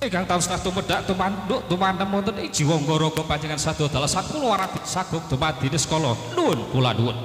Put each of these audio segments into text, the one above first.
Ingkang taun setengah tumedak tumanduk tumanem wonten ing jiwa ngaraga panjenengan sadaya sakula warati sagung dumadi niskala nuwun kula nuwun.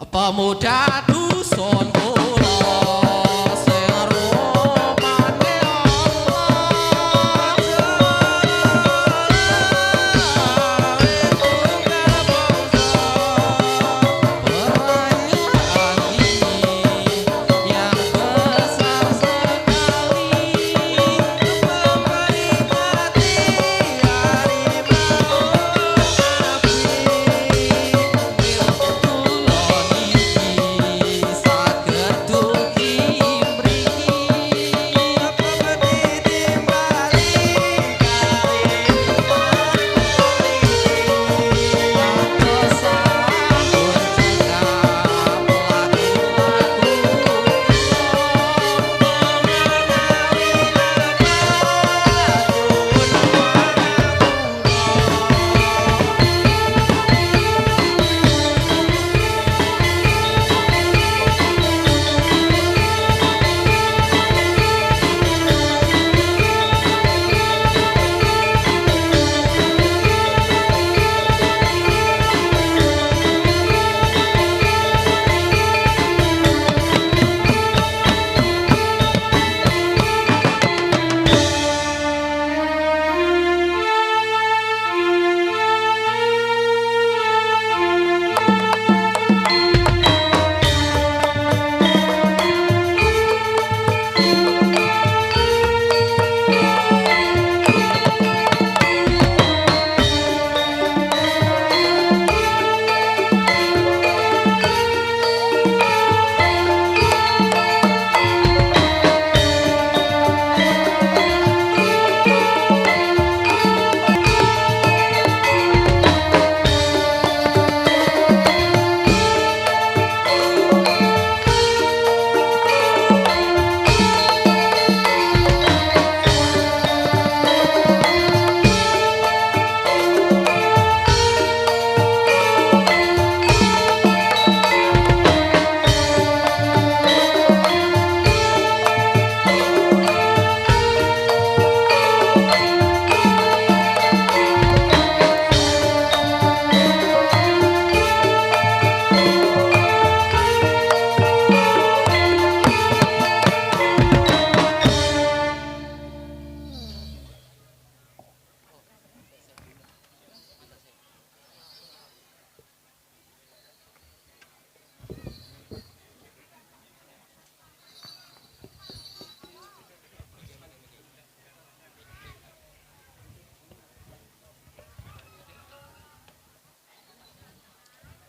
pemuda dusun kula sing rumane perayaan ini yang besar sekali memperingati hari maulid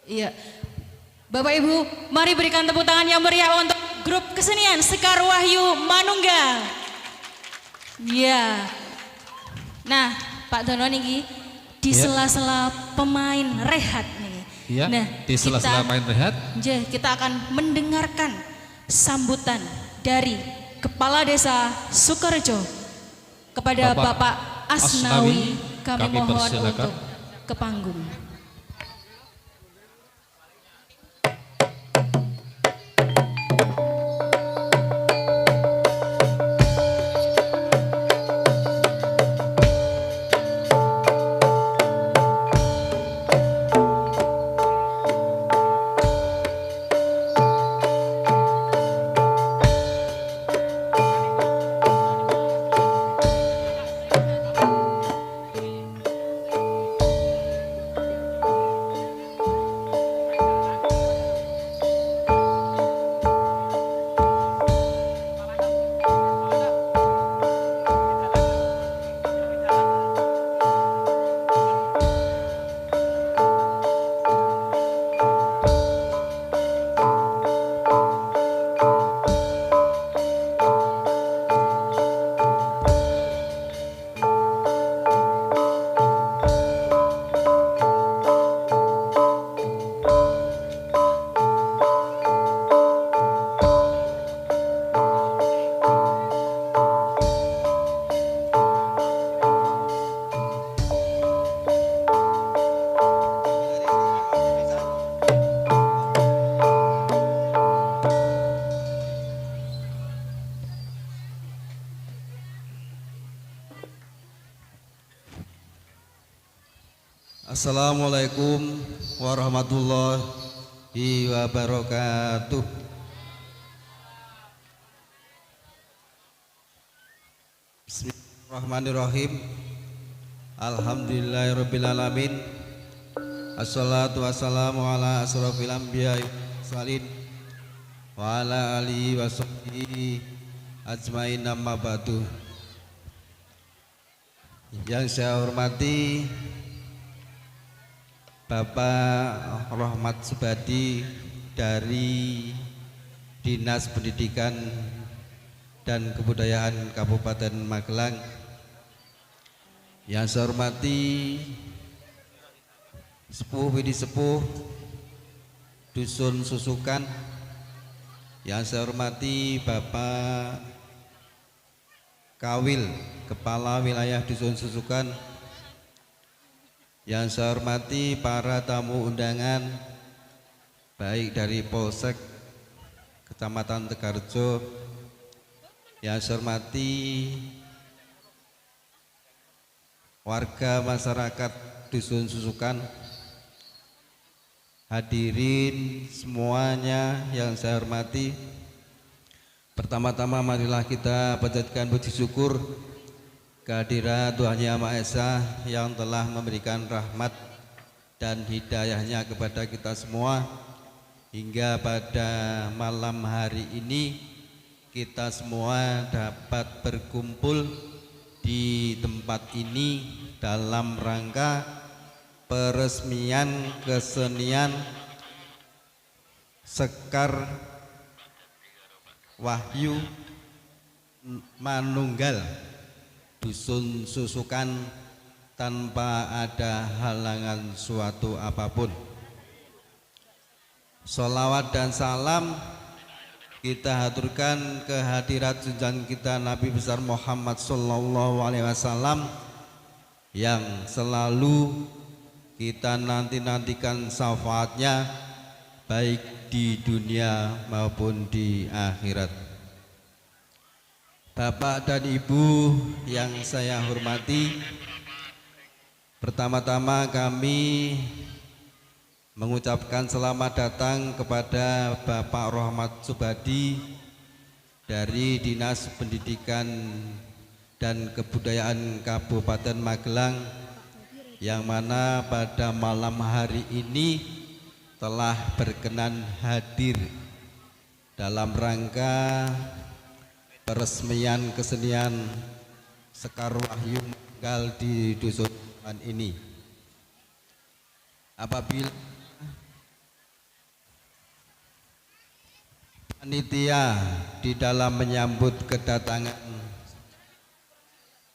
Iya. Bapak Ibu, mari berikan tepuk tangan yang meriah untuk grup kesenian Sekar Wahyu Manunggal. Iya. Nah, Pak Dono niki di sela-sela pemain rehat nih. Iya. Nah, Di sela-sela main rehat. kita akan mendengarkan sambutan dari Kepala Desa Sukorejo kepada Bapak Asnawi. Kami mohon persilakan untuk ke panggung. Assalamualaikum warahmatullahi wabarakatuh. Bismillahirrahmanirrahim. Alhamdulillahirrabbilalamin. Assalatu wassalamu ala asrafil anbiya'i salin wa ala alihi wa sahbihi ajmain, amma ba'du. Yang saya hormati Bapak Rahmat Subadi dari Dinas Pendidikan dan Kebudayaan Kabupaten Magelang. Yang saya hormati Sepuh Widi Sepuh Dusun Susukan. Yang saya hormati Bapak Kawil, Kepala Wilayah Dusun Susukan. Yang saya hormati para tamu undangan baik dari Polsek Kecamatan Tegarjo. Yang saya hormati warga masyarakat Dusun Susukan, hadirin semuanya yang saya hormati. Pertama-tama marilah kita panjatkan puji syukur kehadirat Tuhan Yang Maha Esa yang telah memberikan rahmat dan hidayahnya kepada kita semua hingga pada malam hari ini kita semua dapat berkumpul di tempat ini dalam rangka peresmian kesenian Sekar Wahyu Manunggal Dusun Susukan tanpa ada halangan suatu apapun. Sholawat dan salam kita haturkan kehadirat junjungan kita Nabi besar Muhammad sallallahu alaihi wasallam yang selalu kita nantikan syafaatnya baik di dunia maupun di akhirat. Bapak dan Ibu yang saya hormati, pertama-tama kami mengucapkan selamat datang kepada Bapak Rahmat Subadi dari Dinas Pendidikan dan Kebudayaan Kabupaten Magelang yang mana pada malam hari ini telah berkenan hadir dalam rangka peresmian kesenian Sekar Wahyu Manunggal di Dusun ini. Apabila panitia di dalam menyambut kedatangan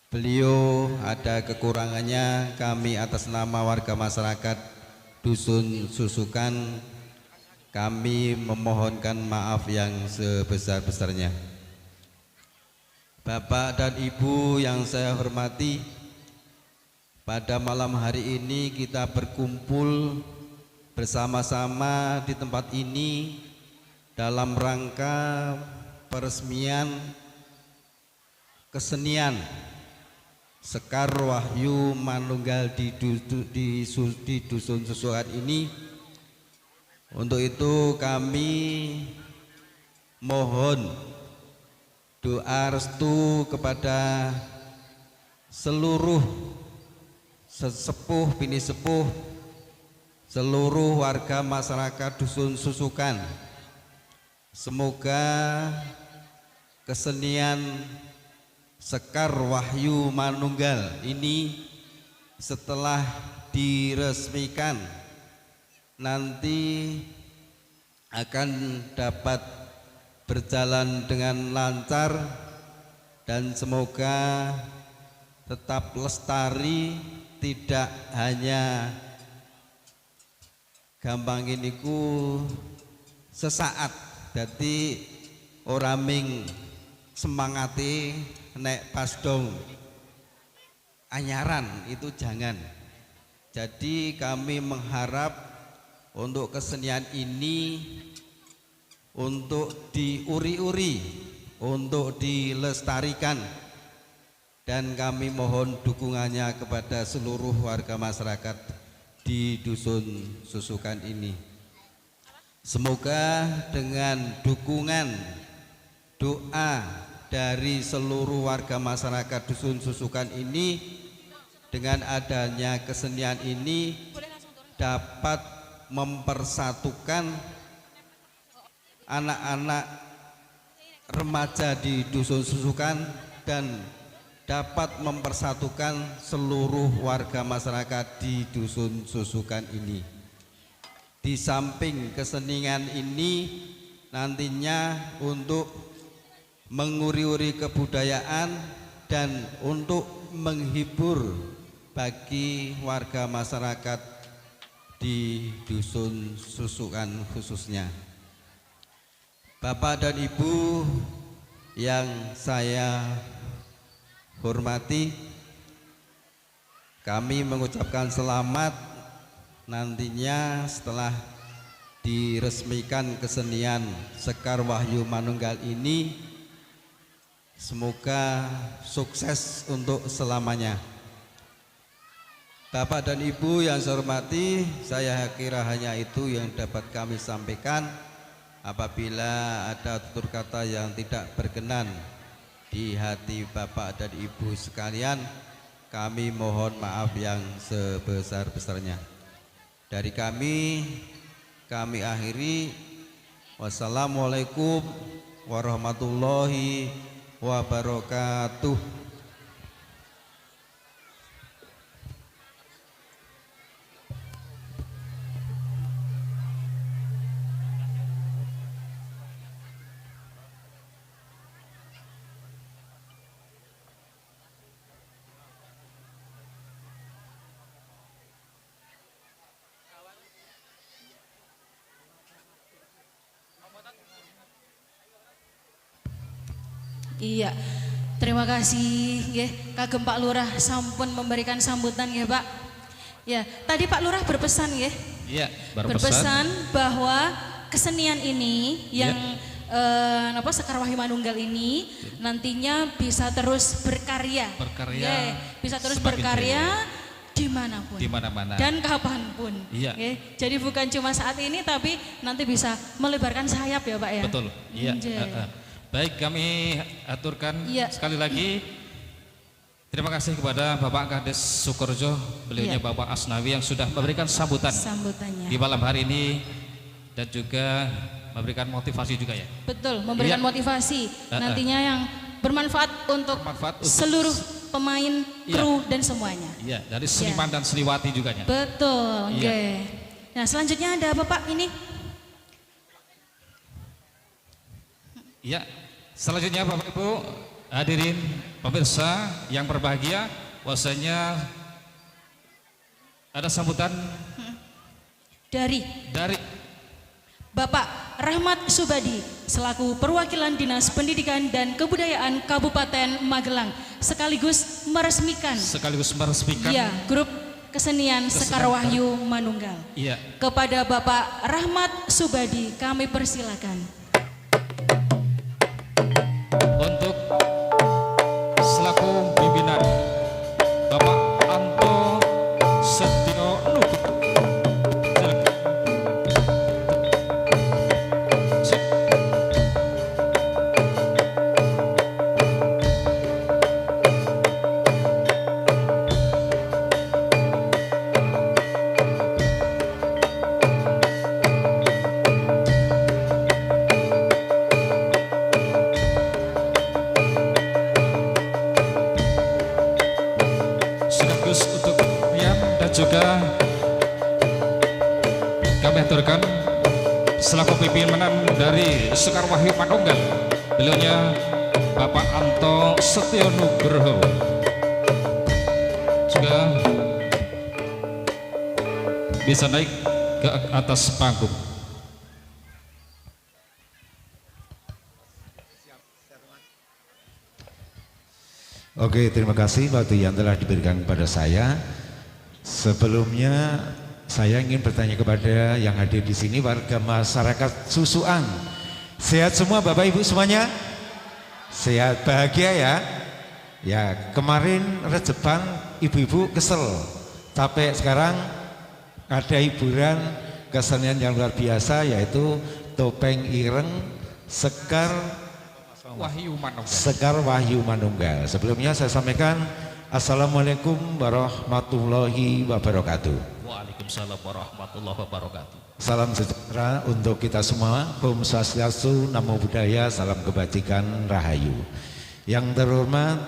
beliau ada kekurangannya, kami atas nama warga masyarakat Dusun Susukan kami memohonkan maaf yang sebesar-besarnya. Bapak dan Ibu yang saya hormati, pada malam hari ini kita berkumpul bersama-sama di tempat ini dalam rangka peresmian kesenian Sekar Wahyu Manunggal di Dusun Susukan ini. Untuk itu kami mohon doa restu kepada seluruh sesepuh, bini sepuh, seluruh warga masyarakat Dusun Susukan. Semoga kesenian Sekar Wahyu Manunggal ini setelah diresmikan nanti akan dapat berjalan dengan lancar dan semoga tetap lestari, tidak hanya gampang ini ku sesaat. Jadi orang ming semangati nek pas dong anyaran itu jangan. Jadi kami mengharap untuk kesenian ini untuk diuri-uri, untuk dilestarikan, dan kami mohon dukungannya kepada seluruh warga masyarakat di Dusun Susukan ini. Semoga dengan dukungan doa dari seluruh warga masyarakat Dusun Susukan ini, dengan adanya kesenian ini dapat mempersatukan anak-anak remaja di Dusun Susukan dan dapat mempersatukan seluruh warga masyarakat di Dusun Susukan ini. Di samping kesenian ini nantinya untuk menguri-uri kebudayaan dan untuk menghibur bagi warga masyarakat di Dusun Susukan khususnya. Bapak dan Ibu yang saya hormati, kami mengucapkan selamat nantinya setelah diresmikan kesenian Sekar Wahyu Manunggal ini. Semoga sukses untuk selamanya. Bapak dan Ibu yang saya hormati, saya kira hanya itu yang dapat kami sampaikan. Apabila ada tutur kata yang tidak berkenan di hati Bapak dan Ibu sekalian, kami mohon maaf yang sebesar-besarnya. Dari kami akhiri. Wassalamualaikum warahmatullahi wabarakatuh. Iya, terima kasih ya, kagem Pak Lurah sampun memberikan sambutan ya Pak. Ya, tadi Pak Lurah berpesan ya. Iya, berpesan bahwa kesenian ini yang Sekar Wahyu Manunggal ini nantinya bisa terus berkarya. Ya, bisa terus berkarya dimanapun, di mana-mana dan kapanpun. Iya. Ya, jadi bukan cuma saat ini, tapi nanti bisa melebarkan sayap ya Pak ya. Betul. Iya. Baik, kami aturkan sekali lagi terima kasih kepada Bapak Kades Sukorjo, beliaunya Bapak Asnawi yang sudah memberikan sambutannya di malam hari ini dan juga memberikan motivasi juga ya. Betul, memberikan motivasi nantinya yang bermanfaat untuk seluruh pemain, kru dan semuanya. Iya, dari seniman dan seniwati juga ya. Betul, oke. Nah, selanjutnya ada Bapak ini. Iya. Selanjutnya Bapak Ibu hadirin pemirsa yang berbahagia, bahwasanya ada sambutan dari Bapak Rahmat Subadi selaku perwakilan Dinas Pendidikan dan Kebudayaan Kabupaten Magelang sekaligus meresmikan ya, grup kesenian Sekar Wahyu Manunggal. Iya. Kepada Bapak Rahmat Subadi kami persilakan untuk selaku pimpinan Bapak Anto Setio Nugroho. Juga kami aturkan selaku pimpinan dari Sekar Wahyu Manunggal, beliaunya Bapak Anto Setio Nugroho juga bisa naik ke atas panggung. Oke, terima kasih waktu yang telah diberikan kepada saya. Sebelumnya saya ingin bertanya kepada yang hadir di sini, warga masyarakat Susuan. Sehat semua Bapak Ibu semuanya? Sehat, bahagia ya? Ya, kemarin rejepan ibu-ibu kesel, capek, sekarang ada hiburan kesenian yang luar biasa yaitu topeng ireng Sekar Wahyu Manunggal. Sebelumnya saya sampaikan Assalamualaikum warahmatullahi wabarakatuh. Waalaikumsalam warahmatullahi wabarakatuh. Salam sejahtera untuk kita semua. Om Swastiastu, Namo Buddhaya, salam kebajikan, rahayu. Yang terhormat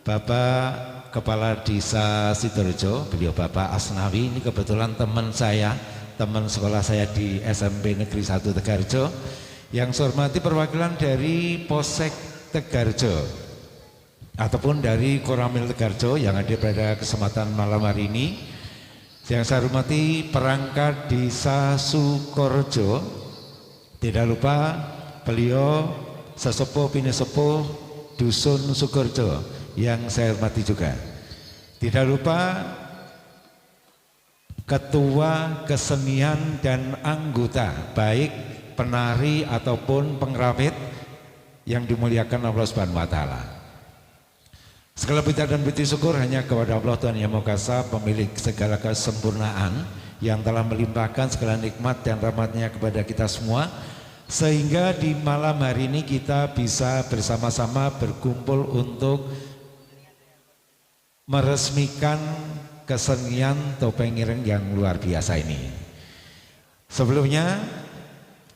Bapak Kepala Desa Sidorejo, beliau Bapak Asnawi, ini kebetulan teman saya, teman sekolah saya di SMP Negeri 1 Tegarjo. Yang saya hormati perwakilan dari Polsek Tegarjo ataupun dari Koramil Tegarjo yang hadir pada kesempatan malam hari ini. Yang saya hormati perangkat Desa Sukorjo, tidak lupa beliau Sesepuh Pinesepuh Dusun Sukorjo yang saya hormati juga. Tidak lupa Ketua Kesenian dan anggota baik penari ataupun pengrawit yang dimuliakan Allah Subhanahu wa taala. Segala puji dan puji syukur hanya kepada Allah Tuhan Yang Maha Kuasa, pemilik segala kesempurnaan yang telah melimpahkan segala nikmat dan rahmatnya kepada kita semua, sehingga di malam hari ini kita bisa bersama-sama berkumpul untuk meresmikan kesenian topeng ireng yang luar biasa ini. Sebelumnya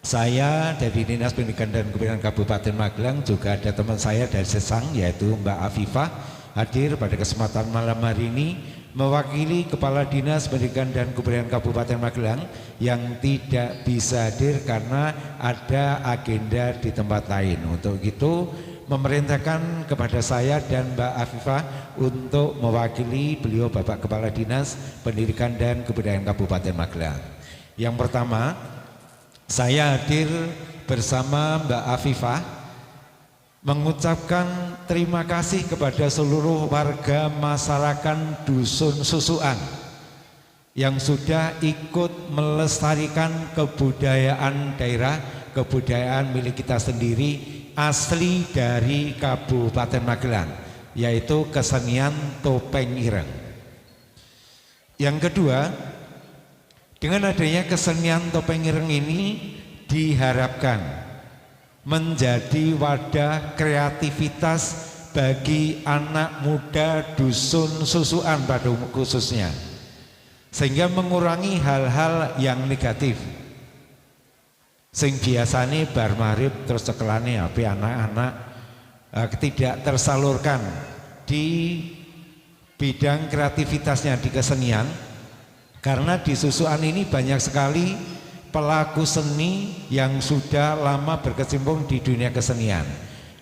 saya dari Dinas Pendidikan dan Kebudayaan Kabupaten Magelang, juga ada teman saya dari Sesang yaitu Mbak Afifah, hadir pada kesempatan malam hari ini mewakili Kepala Dinas Pendidikan dan Kebudayaan Kabupaten Magelang yang tidak bisa hadir karena ada agenda di tempat lain. Untuk itu memerintahkan kepada saya dan Mbak Afifah untuk mewakili beliau Bapak Kepala Dinas Pendidikan dan Kebudayaan Kabupaten Magelang. Yang pertama, saya hadir bersama Mbak Afifah mengucapkan terima kasih kepada seluruh warga masyarakat Dusun Susuan yang sudah ikut melestarikan kebudayaan daerah, kebudayaan milik kita sendiri asli dari Kabupaten Magelang, yaitu kesenian topeng ireng. Yang kedua, dengan adanya kesenian topeng ireng ini diharapkan menjadi wadah kreativitas bagi anak muda Dusun Susuan pada khususnya, sehingga mengurangi hal-hal yang negatif. Sing biasanya bar marib terus cekelane HP anak-anak tidak tersalurkan di bidang kreativitasnya di kesenian. Karena di Susuan ini banyak sekali pelaku seni yang sudah lama berkecimpung di dunia kesenian.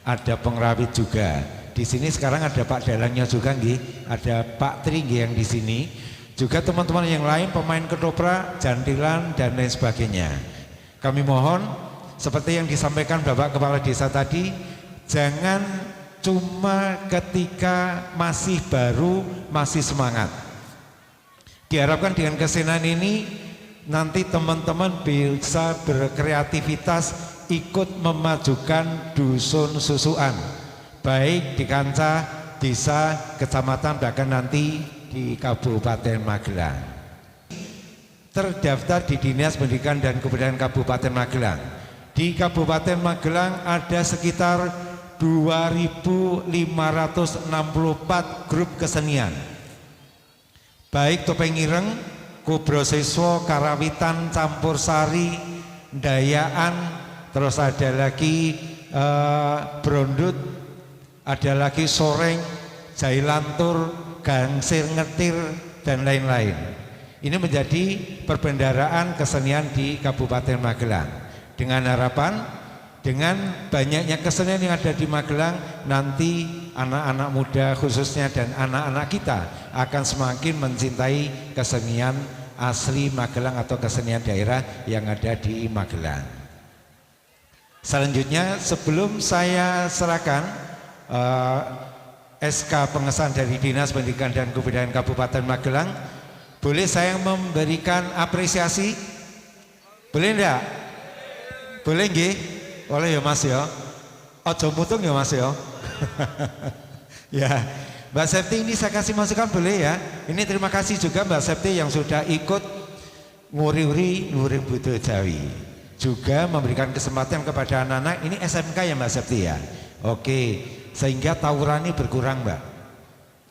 Ada pengrawit juga. Di sini sekarang ada Pak Dalangnya juga nggih, ada Pak Tri yang di sini. Juga teman-teman yang lain pemain ketoprak, jantilan dan lain sebagainya. Kami mohon seperti yang disampaikan Bapak Kepala Desa tadi, jangan cuma ketika masih baru, masih semangat. Diharapkan dengan kesenian ini nanti teman-teman bisa berkreativitas ikut memajukan Dusun Susuan, baik di kancah desa, kecamatan, bahkan nanti di Kabupaten Magelang. Terdaftar di Dinas Pendidikan dan Kebudayaan Kabupaten Magelang. Di Kabupaten Magelang ada sekitar 2.564 grup kesenian, baik topeng ireng, kubro siswa, karawitan, campur sari, dayaan, terus ada lagi brondut, ada lagi soreng, jailantur, gangsir ngetir, dan lain-lain. Ini menjadi perbendaharaan kesenian di Kabupaten Magelang. Dengan harapan, dengan banyaknya kesenian yang ada di Magelang, nanti anak-anak muda khususnya dan anak-anak kita akan semakin mencintai kesenian asli Magelang atau kesenian daerah yang ada di Magelang. Selanjutnya, sebelum saya serahkan SK pengesahan dari Dinas Pendidikan dan Kebudayaan Kabupaten Magelang, boleh saya memberikan apresiasi? Boleh enggak? Boleh nggih? Boleh ya Mas ya. Ojo mutung ya Mas ya. Ya, Mbak Septi ini saya kasih masukan boleh ya. Ini terima kasih juga Mbak Septi yang sudah ikut nguri-uri Luring Budo Jawi. Juga memberikan kesempatan kepada anak-anak, ini SMK ya Mbak Septi ya. Oke, sehingga tawurannya berkurang Mbak.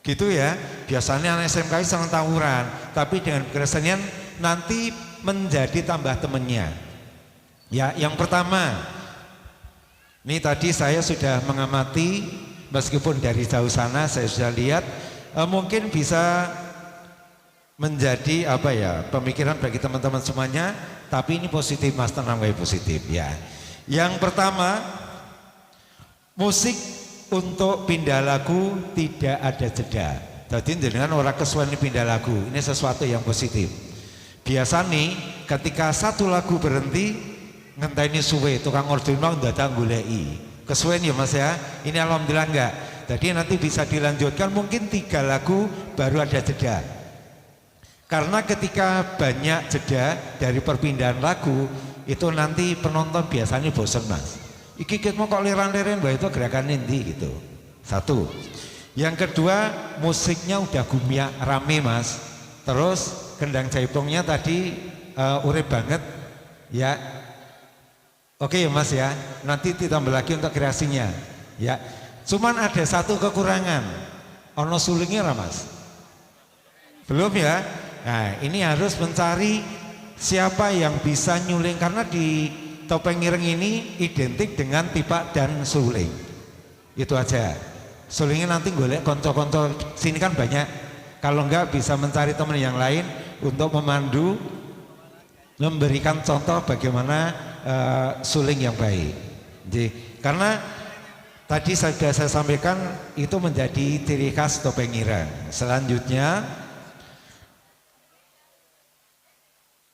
Gitu ya, biasanya anak SMK senang tawuran, tapi dengan kesenian nanti menjadi tambah temennya. Ya, yang pertama, ini tadi saya sudah mengamati, meskipun dari jauh sana saya sudah lihat, mungkin bisa menjadi apa ya, pemikiran bagi teman-teman semuanya, tapi ini positif Mas, tenang wae positif ya. Yang pertama, musik untuk pindah lagu tidak ada jeda. Jadi dengan orang kesuwen pindah lagu, ini sesuatu yang positif. Biasa nih ketika satu lagu berhenti ngenteni suwe, tukang order mau datang goleki. Kesuwen ya Mas ya. Ini alhamdulillah enggak. Jadi nanti bisa dilanjutkan mungkin 3 lagu baru ada jeda. Karena ketika banyak jeda dari perpindahan lagu itu nanti penonton biasanya bosan Mas. Iki kita mau kok liran-liran bahwa itu gerakan endi gitu. Satu. Yang kedua, musiknya udah gumiak rame Mas. Terus kendang jaipongnya tadi urip banget ya. Oke ya Mas ya. Nanti ditambah lagi untuk kreasinya ya. Cuman ada satu kekurangan. Ono sulingnya lah Mas. Belum ya. Nah, ini harus mencari siapa yang bisa nyuling karena di topeng ireng ini identik dengan tipak dan suling. Itu aja. Sulingnya nanti golek konco-konco sini kan banyak. Kalau enggak bisa mencari teman yang lain untuk memandu, memberikan contoh bagaimana suling yang baik. Jadi, karena tadi sudah saya sampaikan itu menjadi ciri khas topeng ireng. Selanjutnya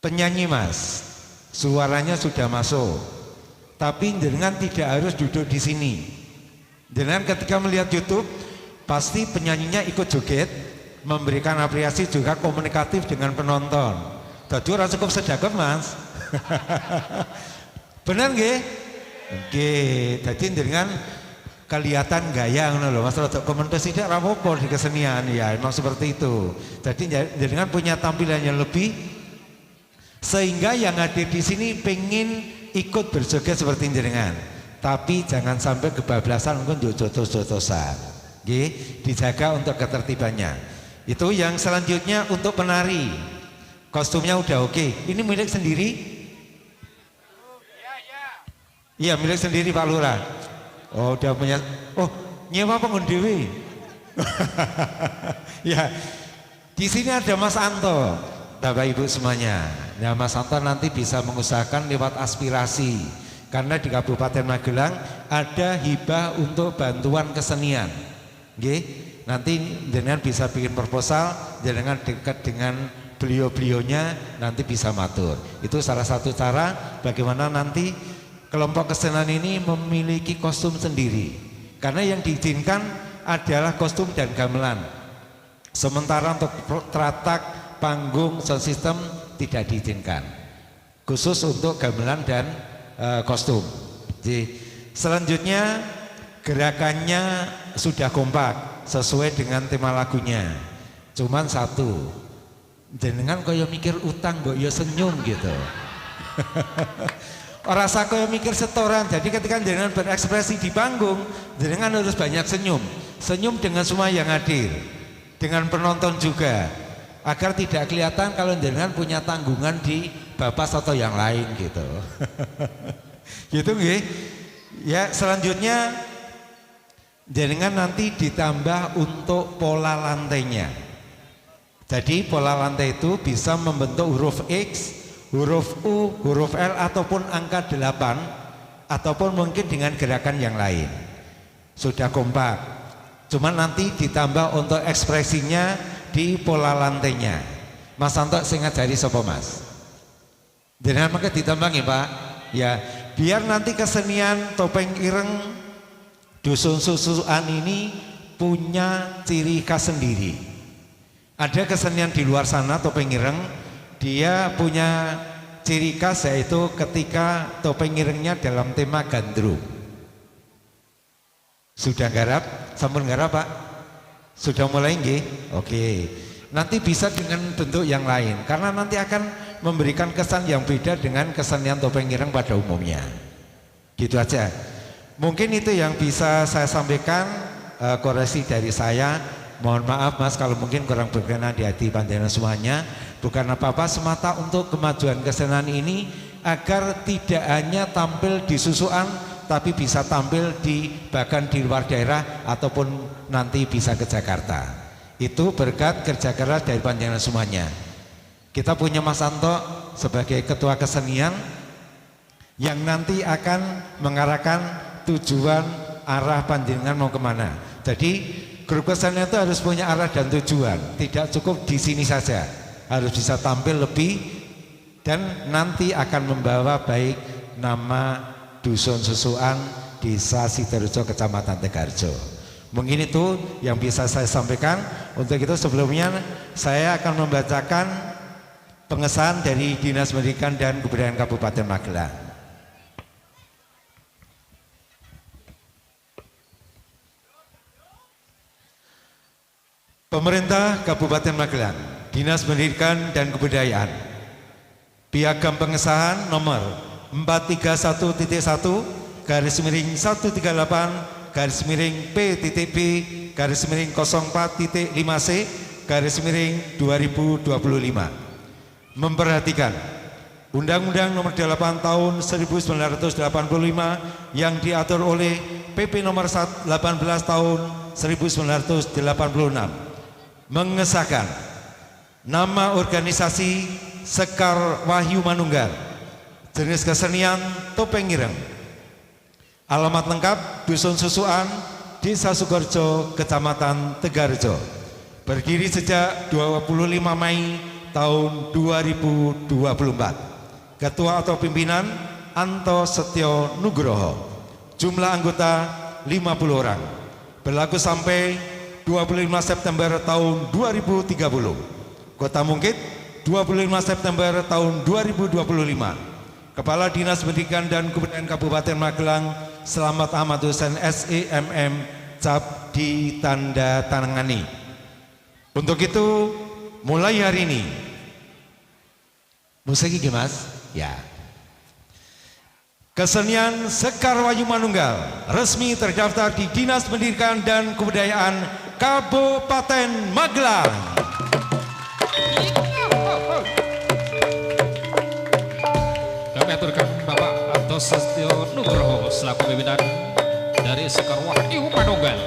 penyanyi Mas. Suaranya sudah masuk, tapi jenengan tidak harus duduk di sini. Jenengan ketika melihat YouTube, pasti penyanyinya ikut joget, memberikan apresiasi juga komunikatif dengan penonton. Jadi orang cukup sedekap Mas. Benar nggih? Nggih. Jadi jenengan kelihatan gaya ngono lho Mas, rada komunikasi tidak apa-apa di kesenian ya, memang seperti itu. Jadi jenengan punya tampilan yang lebih sehingga yang hadir di sini pengen ikut berjoget seperti jenengan, tapi jangan sampai kebablasan mungkin jotos-jotosan. Dijaga untuk ketertibannya. Itu yang selanjutnya untuk penari. Kostumnya udah oke. Ini milik sendiri? Iya milik sendiri Pak Lurah. Oh udah punya. Oh nyewa pengun dewe. Ya. Di sini ada Mas Anto, Bapak Ibu semuanya. Nah Mas Anto nanti bisa mengusahakan lewat aspirasi. Karena di Kabupaten Magelang ada hibah untuk bantuan kesenian. Nanti jenengan bisa bikin proposal, jenengan dekat dengan beliau-beliaunya nanti bisa matur. Itu salah satu cara bagaimana nanti kelompok kesenian ini memiliki kostum sendiri. Karena yang diizinkan adalah kostum dan gamelan. Sementara untuk teratak, panggung, sound system tidak diizinkan. Khusus untuk gamelan dan kostum. Jadi, selanjutnya gerakannya sudah kompak sesuai dengan tema lagunya. Cuman satu, jenengan kaya mikir utang mbok ya senyum gitu. Orang kaya mikir setoran. Jadi ketika jenengan berekspresi di panggung, jenengan harus banyak senyum. Senyum dengan semua yang hadir, dengan penonton juga, agar tidak kelihatan kalau jenengan punya tanggungan di bapas atau yang lain gitu. Gitu nggih. Ya, selanjutnya jenengan nanti ditambah untuk pola lantainya. Jadi pola lantai itu bisa membentuk huruf X, huruf U, huruf L ataupun angka 8 ataupun mungkin dengan gerakan yang lain. Sudah kompak. Cuman nanti ditambah untuk ekspresinya di pola lantainya. Mas Santo sing ngajari sapa Mas? Jenengan mangke ditambah nggih Pak. Ya, biar nanti kesenian topeng ireng dusun susuan ini punya ciri khas sendiri. Ada kesenian di luar sana topeng ireng, dia punya ciri khas yaitu ketika topeng irengnya dalam tema gandrung. Sudah garap? Sampun garap Pak? Sudah mulai nggih? Oke. Nanti bisa dengan bentuk yang lain karena nanti akan memberikan kesan yang beda dengan kesenian topeng ireng pada umumnya. Gitu aja. Mungkin itu yang bisa saya sampaikan, koreksi dari saya. Mohon maaf Mas kalau mungkin kurang berkenan di hati panjenengan semuanya. Bukan apa-apa, semata untuk kemajuan kesenian ini agar tidak hanya tampil di Susuan, tapi bisa tampil bahkan di luar daerah ataupun nanti bisa ke Jakarta. Itu berkat kerja keras dari panjenengan semuanya. Kita punya Mas Anto sebagai ketua kesenian yang nanti akan mengarahkan tujuan arah panjenengan mau kemana. Jadi grup kesenian itu harus punya arah dan tujuan, tidak cukup di sini saja, harus bisa tampil lebih dan nanti akan membawa baik nama Dusun Susuan, Desa Sidorejo, Kecamatan Tegarjo. Mungkin itu yang bisa saya sampaikan. Untuk itu sebelumnya saya akan membacakan pengesahan dari Dinas Pendidikan dan Kebudayaan Kabupaten Magelang. Pemerintah Kabupaten Magelang, Dinas Pendidikan dan Kebudayaan, Piagam Pengesahan nomor 431.138/P-P/04.5C/2025 memperhatikan Undang-Undang nomor 8 tahun 1985 yang diatur oleh PP nomor 18 tahun 1986 mengesahkan nama organisasi Sekar Wahyu Manunggal, jenis kesenian topeng ireng, alamat lengkap Dusun Susuan, Desa Sukorejo, Kecamatan Tegarjo, berdiri sejak 25 Mei tahun 2024. Ketua atau pimpinan Anto Setyo Nugroho, jumlah anggota 50 orang, berlaku sampai 25 September tahun 2030. Kota Mungkit 25 September tahun 2025. Kepala Dinas Pendidikan dan Kebudayaan Kabupaten Magelang Selamat Ahmad Hussein SEMM cap ditandatangani. Untuk itu mulai hari ini musik iki Mas ya, kesenian Sekar Wahyu Manunggal resmi terdaftar di Dinas Pendidikan dan Kebudayaan Kabupaten Magelang. Kami aturkan Bapak Anto Setyo Nugroho selaku pimpinan dari Sekar Wahyu Manunggal.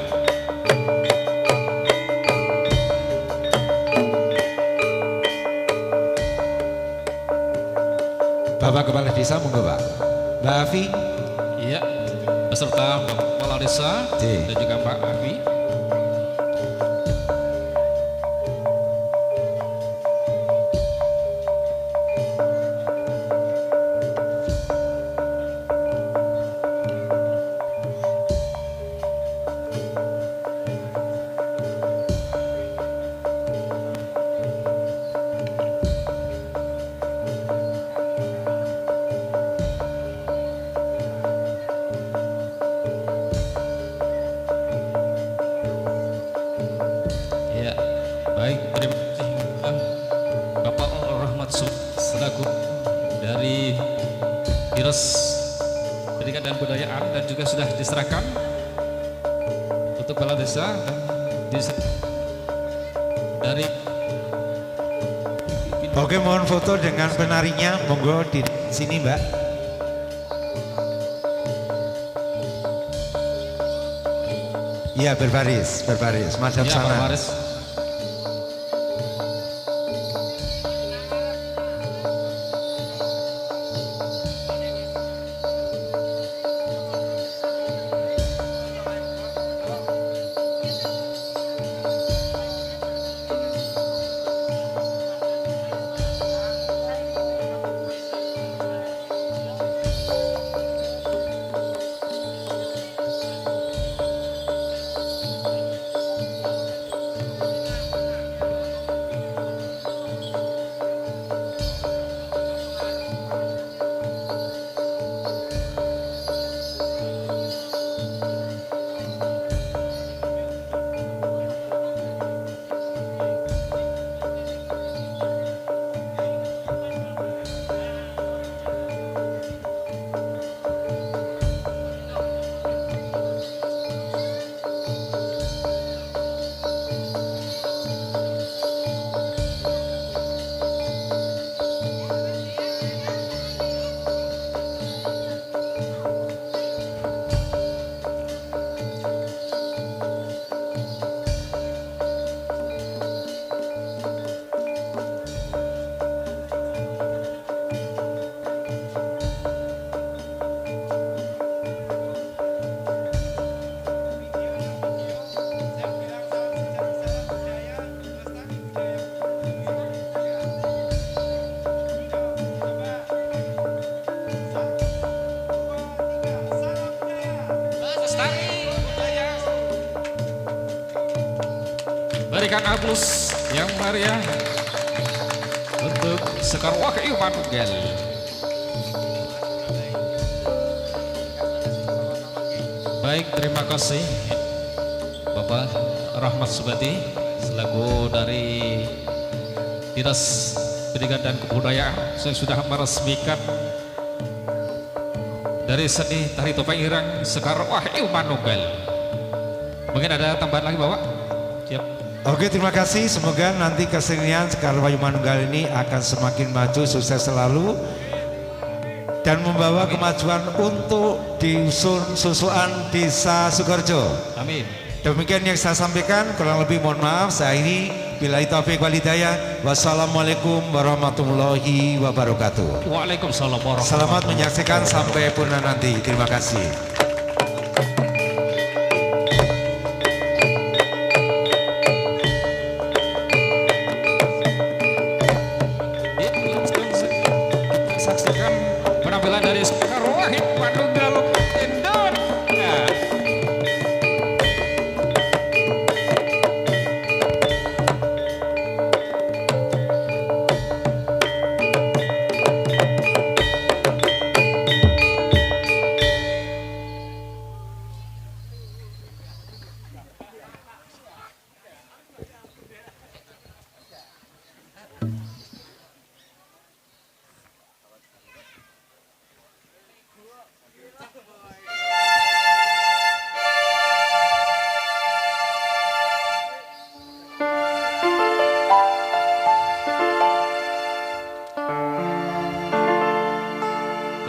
Bapak Kepala Desa monggo Pak. Mbak Afi. Iya, beserta Bapak Kepala Desa dan juga Pak Afi. Baik, terima kasih Bapak Rahmat selaku dari Dinas Pendidikan dan Kebudayaan dan juga sudah diserahkan untuk Kepala Desa dan dari. Oke, mohon foto dengan penarinya, monggo di sini Mbak. Iya berbaris, madhab Ya, sana. Pak Waris. berikan aplaus yang meriah untuk Sekar Wahyu Manunggal. Baik, terima kasih Bapak Rahmat Subati selaku dari Dinas Pendidikan dan Kebudayaan. Saya sudah meresmikan dari seni tari topeng irang Sekar Wahyu Manunggal. Mungkin ada tambahan lagi Bapak? Siap. Oke, terima kasih. Semoga nanti kesenian Sekar Wahyu Manunggal ini akan semakin maju, sukses selalu dan membawa kemajuan untuk dusun susuan Desa Sukoharjo. Amin. Demikian yang saya sampaikan, kurang lebih mohon maaf. Saya ini billahi taufiq wal hidayah. Wassalamualaikum warahmatullahi wabarakatuh. Waalaikumsalam warahmatullahi wabarakatuh. Selamat menyaksikan sampai purna nanti. Terima kasih. Saksikan penampilan dari Sekar Wahyu Manunggal Indonesia.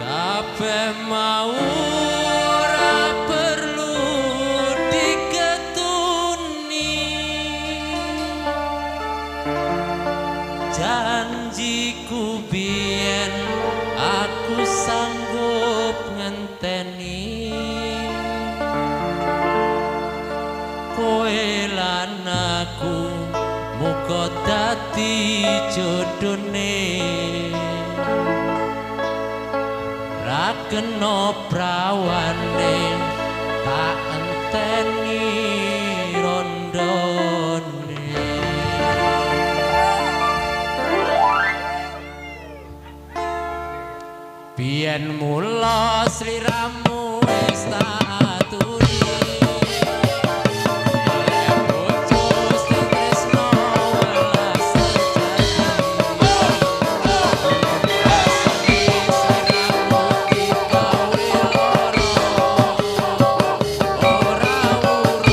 Kabeh mau ora perlu diketuni, janjiku biyen aku sanggup ngenteni, kowe lan aku muga dadi jodone. Ra kena prawane tak enteni rondone. Biyen mula sliramu wis tak aturi, oleh bojo sing tresno welas sejati. Sliramu digawe lara, ora urung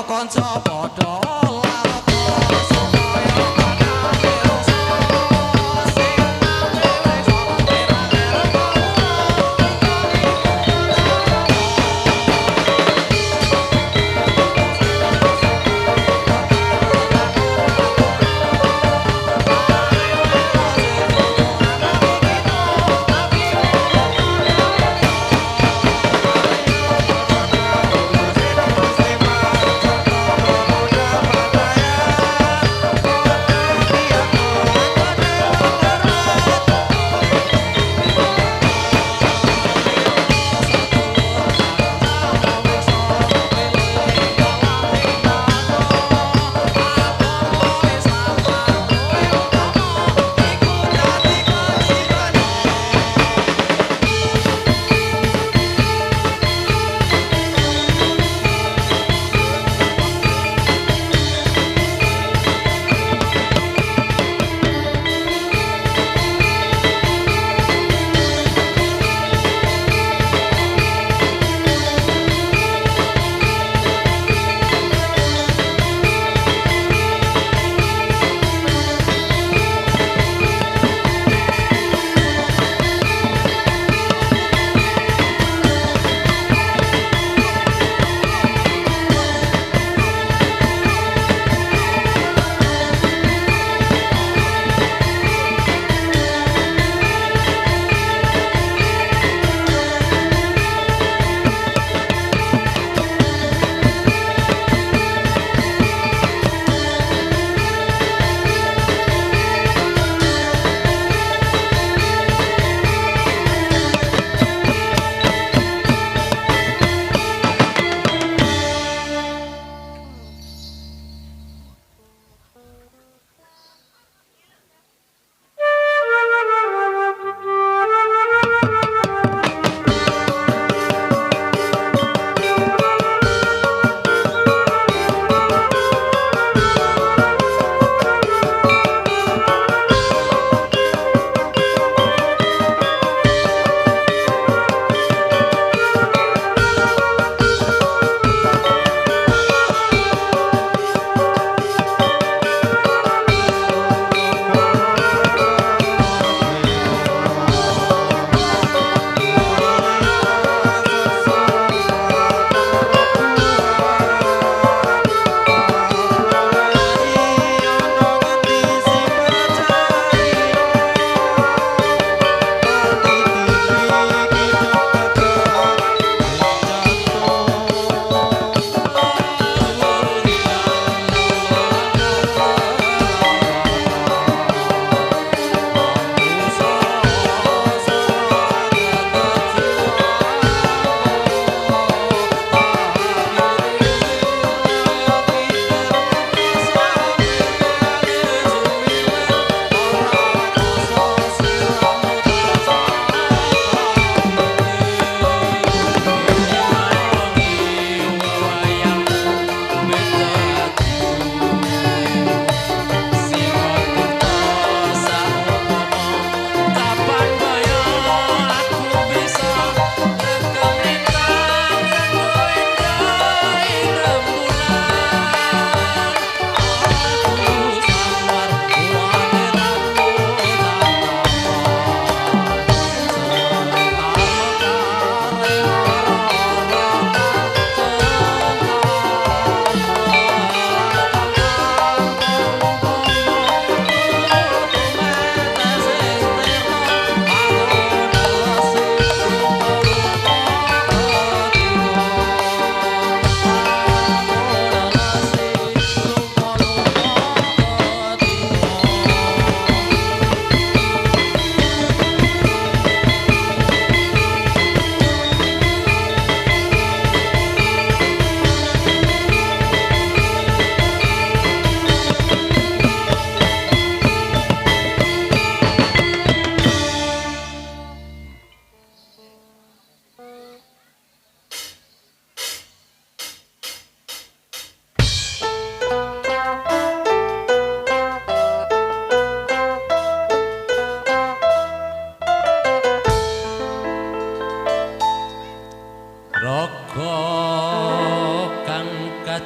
kanca padha laga supaya padane rasa sing nawe sok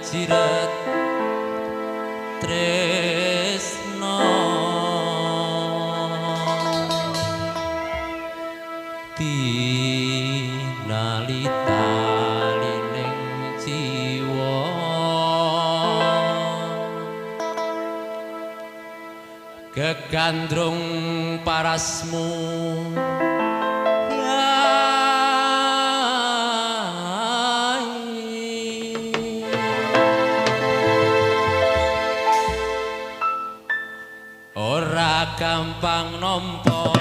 jiret tresno tinalita lining jiwa gegandrung parasmu ora gampang nampa